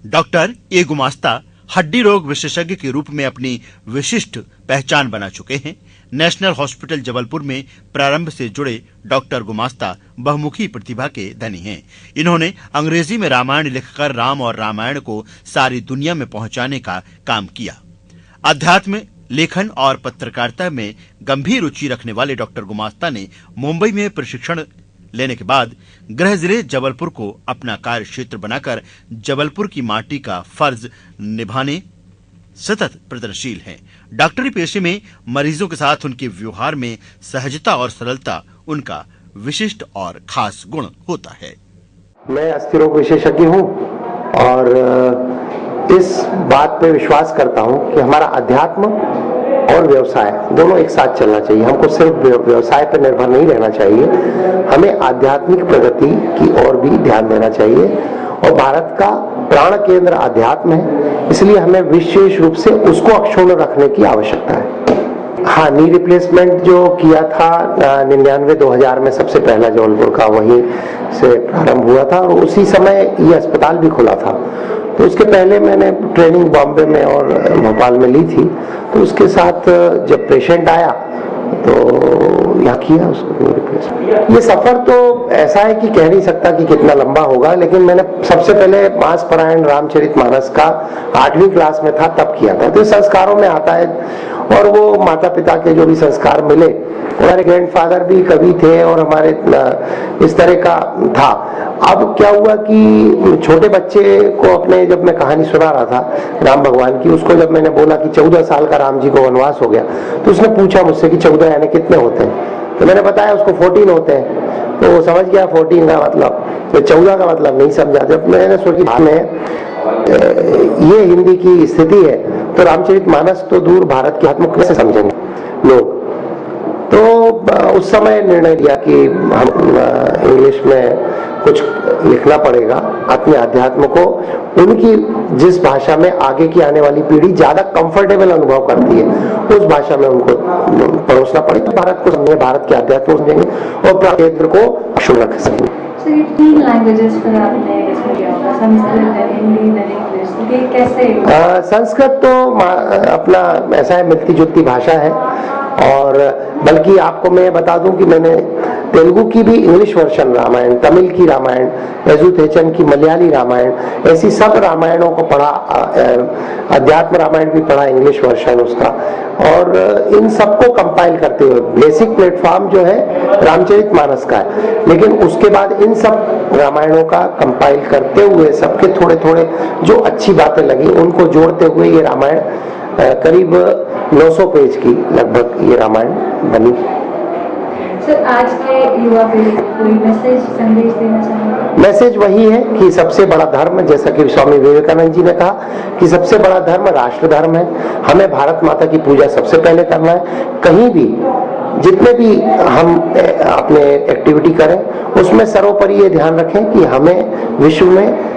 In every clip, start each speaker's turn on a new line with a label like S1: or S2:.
S1: Doctor A गुमास्ता हड्डी रोग विशेषज्ञ के रूप में अपनी विशिष्ट पहचान बना चुके हैं। नेशनल हॉस्पिटल जबलपुर में प्रारंभ से जुड़े डॉक्टर गुमास्ता बहुमुखी प्रतिभा के धनी हैं। इन्होंने अंग्रेजी में रामायण लिखकर राम और रामायण को सारी दुनिया में पहुंचाने का काम किया। अध्यात्म, लेखन और पत्रकारिता में गंभीर रुचि रखने वाले डॉक्टर गुमास्ता ने मुंबई में प्रशिक्षण लेने के बाद गृह जिले जबलपुर को अपना कार्य क्षेत्र बनाकर जबलपुर की माटी का फर्ज निभाने सतत प्रयत्नशील हैं। डॉक्टरी पेशे में मरीजों के साथ उनके व्यवहार में सहजता और सरलता उनका विशिष्ट और खास गुण होता है।
S2: मैं अस्थि रोग विशेषज्ञ हूं और इस बात पे विश्वास करता हूं कि हमारा अध्यात्म और व्यवसाय दोनों एक साथ चलना चाहिए। हमको सिर्फ व्यवसाय पर निर्भर नहीं रहना चाहिए, हमें आध्यात्मिक प्रगति की ओर भी ध्यान देना चाहिए। और भारत का प्राण केंद्र अध्यात्म है, इसलिए हमें विशेष रूप से उसको अक्षुण्ण रखने की आवश्यकता है। हाँ, नी रिप्लेसमेंट जो किया था 99-2000 में सबसे पहला जबलपुर का वहीं से प्रारंभ हुआ था और उसी समय ये अस्पताल भी खुला था। तो उसके पहले मैंने ट्रेनिंग बॉम्बे में और भोपाल में ली थी। तो उसके साथ जब पेशेंट आया तो यहाँ किया उसको रिप्लेस। ये सफर तो ऐसा है कि कह नहीं सकता कि कितना लंबा होगा, लेकिन मैंने सबसे पहले मास पारायण रामचरितमानस का 8वीं क्लास में था तब किया था। तो संस्कारों में आता है और वो माता पिता के जो भी संस्कार मिले, हमारे ग्रैंडफादर भी कवि थे और हमारे इस तरह का था। अब क्या हुआ कि छोटे बच्चे को अपने जब मैं कहानी सुना रहा था राम भगवान की, उसको जब मैंने बोला कि 14 साल का राम जी को वनवास हो गया, तो उसने पूछा मुझसे कि 14 यानी कितने होते हैं। तो मैंने बताया उसको 14 होते हैं। तो वो समझ गया 14 का मतलब, तो 14 का मतलब नहीं समझा। जब मैंने सोचा में ये हिंदी की स्थिति है तो रामचरितमानस तो दूर भारत के आत्म कैसे समझेंगे लोग। तो उस समय निर्णय लिया कि हम इंग्लिश में कुछ लिखना पड़ेगा अपने अध्यात्म को, उनकी जिस भाषा में आगे की आने वाली पीढ़ी ज्यादा कंफर्टेबल अनुभव करती है उस भाषा में उनको परोसना पड़ेगा। भारत को समझेंगे, भारत के अध्यात्म को समझेंगे और प्राण को अक्षुण्ण रख सकेंगे। संस्कृत तो अपना ऐसा है, मिलती जुलती भाषा है। और बल्कि आपको मैं बता दूं कि मैंने तेलुगु की भी इंग्लिश वर्जन रामायण, तमिल की रामायण, यजुथेचन की मलयाली रामायण, ऐसी सब रामायणों को पढ़ा। अध्यात्म रामायण भी पढ़ा इंग्लिश वर्जन उसका। और इन सबको कंपाइल करते हुए बेसिक प्लेटफॉर्म जो है रामचरितमानस का है, लेकिन उसके बाद इन सब रामायणों का कंपाइल करते हुए सबके थोड़े थोड़े जो अच्छी बातें लगी उनको जोड़ते हुए ये रामायण करीब 900 पेज की लगभग ये रामायण बनी।
S3: सर, आज के युवा पीढ़ी को कोई मैसेज, संदेश देना चाहेंगे?
S2: मैसेज वही है कि सबसे बड़ा धर्म, जैसा कि स्वामी विवेकानंद जी ने कहा कि सबसे बड़ा धर्म राष्ट्र धर्म है। हमें भारत माता की पूजा सबसे पहले करना है। कहीं भी जितने भी हम अपने एक्टिविटी करें उसमें सर्वोपरि ये ध्यान रखें कि हमें विश्व में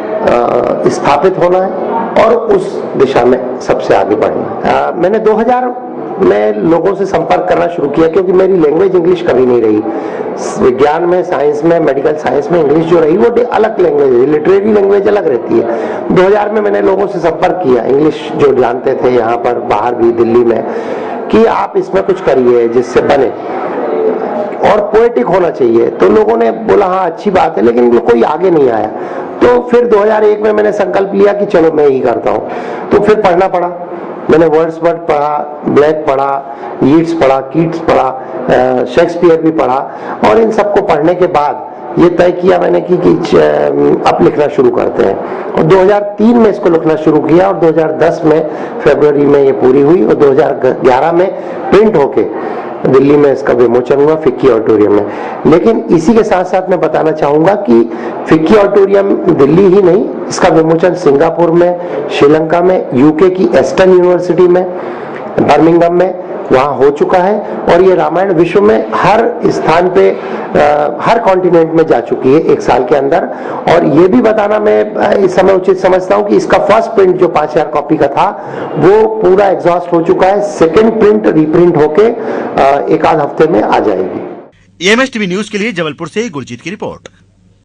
S2: स्थापित होना है और उस दिशा में सबसे आगे बढ़ना है। मैंने 2000 में लोगों से संपर्क करना शुरू किया क्योंकि मेरी लैंग्वेज इंग्लिश कभी नहीं रही। विज्ञान में, साइंस में, मेडिकल साइंस में इंग्लिश जो रही वो अलग लैंग्वेज है, लिटरेरी लैंग्वेज अलग रहती है। 2000 में मैंने लोगों से संपर्क किया, इंग्लिश जो जानते थे यहाँ पर, बाहर भी, दिल्ली में, कि आप इसमें कुछ करिए जिससे बने और पोएटिक होना चाहिए। तो लोगों ने बोला हाँ अच्छी बात है, लेकिन कोई आगे नहीं आया। तो फिर 2001 में मैंने संकल्प लिया कि चलो मैं ही करता हूँ। तो फिर पढ़ना पड़ा, मैंने वर्ड्सवर्थ पढ़ा, ब्लैक पढ़ा, यीट्स पढ़ा, कीट्स पढ़ा, शेक्सपियर भी पढ़ा। और इन सबको पढ़ने के बाद ये तय किया मैंने कि अब लिखना शुरू करते हैं। और 2003 में इसको लिखना शुरू किया और 2010 में फरवरी में ये पूरी हुई और 2011 में प्रिंट होके दिल्ली में इसका विमोचन हुआ फिक्की ऑडिटोरियम में। लेकिन इसी के साथ साथ मैं बताना चाहूंगा कि फिक्की ऑडिटोरियम दिल्ली ही नहीं, इसका विमोचन सिंगापुर में, श्रीलंका में, यूके की एस्टन यूनिवर्सिटी में, बर्मिंघम में वहां हो चुका है। और ये रामायण विश्व में हर स्थान पे, हर कॉन्टिनेंट में जा चुकी है 1 साल के अंदर। और ये भी बताना मैं इस समय उचित समझता हूं कि इसका फर्स्ट प्रिंट जो 5000 कॉपी का था वो पूरा एग्जॉस्ट हो चुका है। सेकेंड प्रिंट रीप्रिंट होके 1 आध हफ्ते में आ जाएगी।
S1: एमएस टीवी न्यूज के लिए जबलपुर से गुरजीत की रिपोर्ट।